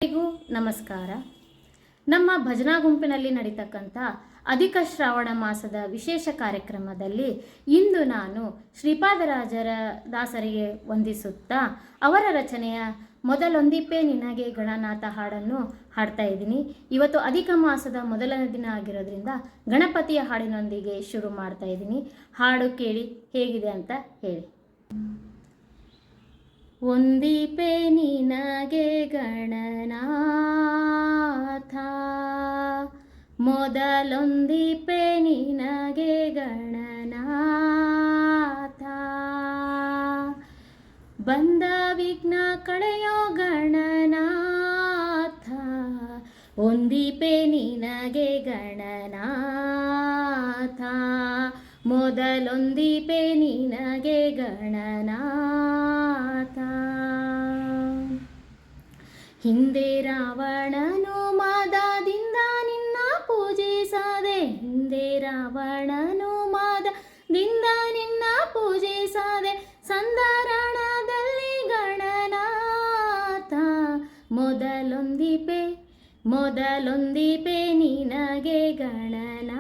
ಎಲ್ಲರಿಗೂ ನಮಸ್ಕಾರ. ನಮ್ಮ ಭಜನಾ ಗುಂಪಿನಲ್ಲಿ ನಡೀತಕ್ಕಂಥ ಅಧಿಕ ಶ್ರಾವಣ ಮಾಸದ ವಿಶೇಷ ಕಾರ್ಯಕ್ರಮದಲ್ಲಿ ಇಂದು ನಾನು ಶ್ರೀಪಾದರಾಜರ ದಾಸರಿಗೆ ವಂದಿಸುತ್ತಾ ಅವರ ರಚನೆಯ ಮೊದಲೊಂದಿಪ್ಪೆ ನಿನಗೆ ಗಣನಾಥ ಹಾಡನ್ನು ಹಾಡ್ತಾ ಇದ್ದೀನಿ. ಇವತ್ತು ಅಧಿಕ ಮಾಸದ ಮೊದಲನೇ ದಿನ ಆಗಿರೋದ್ರಿಂದ ಗಣಪತಿಯ ಹಾಡಿನೊಂದಿಗೆ ಶುರು ಮಾಡ್ತಾ ಇದ್ದೀನಿ. ಹಾಡು ಕೇಳಿ ಹೇಗಿದೆ ಅಂತ ಹೇಳಿ. ಒಂದಿಪೆ ನಿನಗೆ ಗಣನಾಥ, ಮೊದಲೊಂದಿಪೆ ನಿನಗೆ ಗಣನಾಥ, ಬಂದ ವಿಘ್ನ ಕಳೆಯೋ ಗಣನಾಥ, ಒಂದಿಪೆ ನಿನಗೆ ಗಣನಾಥ, ಮೊದಲೊಂದಿಪೆ ನಿನಗೆ ಗಣನಾಥ. ಹಿಂದೆ ರಾವಣನು ಮದದಿಂದ ನಿನ್ನ ಪೂಜಿಸದೆ, ಹಿಂದೆ ರಾವಣನು ಮದದಿಂದ ನಿನ್ನ ಪೂಜಿಸದೆ, ಸಂದರಣದಲ್ಲಿ ಗಣನಾಥ, ಮೊದಲೊಂದಿಪೆ ಮೊದಲೊಂದಿಪೆ ನಿನಗೆ ಗಣನಾಥ.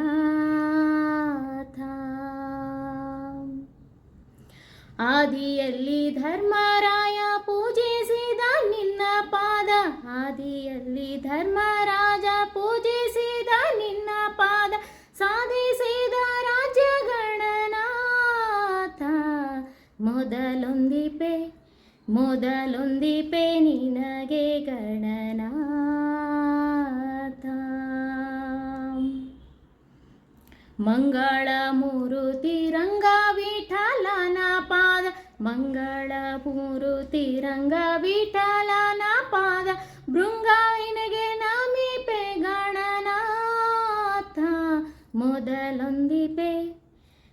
ಆದಿಯಲ್ಲಿ ಧರ್ಮರಾಯ ಪೂಜಿಸಿದ ನಿನ್ನ ಪಾದ, ಆದಿಯಲ್ಲಿ ಧರ್ಮರಾಜ ಪೂಜಿಸಿದ ನಿನ್ನ ಪಾದ, ಸಾಧಿಸಿದ ರಾಜ್ಯ ಗಣನಾಥ, ಮೊದಲೊಂದಿಪೆ ಮೊದಲೊಂದಿಪೆ ನಿನಗೆ ಗಣನಾಥ. ಮಂಗಳ ಮೂರುತಿ ರಂಗ ವಿಠಲನ ಪಾದ, ಮಂಗಳ ಮೂರುತಿ ರಂಗ ವಿಠಲನ ಪಾದ, ಭೃಂಗಾಯಿನಿಗೆ ನಮಿಪೆ ಗಣನಾಥ, ಮೊದಲೊಂದಿಪೆ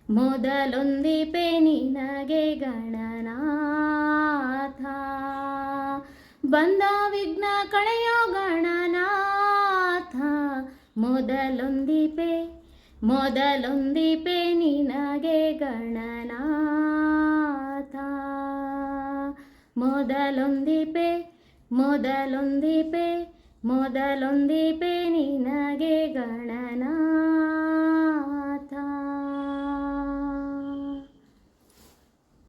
ಮೊದಲೊಂದಿಪೆ ನಿನಗೆ ಗಣನಾಥ, ಬಂದ ವಿಘ್ನ ಕಳೆಯೋ ಗಣನಾಥ, ಮೊದಲೊಂದಿಪೆ ಮೊದಲೊಂದಿಪೆ ನಿನಗೆ ಗಣನಾಥ, ಮೊದಲೊಂದಿಪೆ ಮೊದಲೊಂದಿಪೆ ಮೊದಲೊಂದಿಪೆ ನಿನಗೆ ಗಣನಾಥ.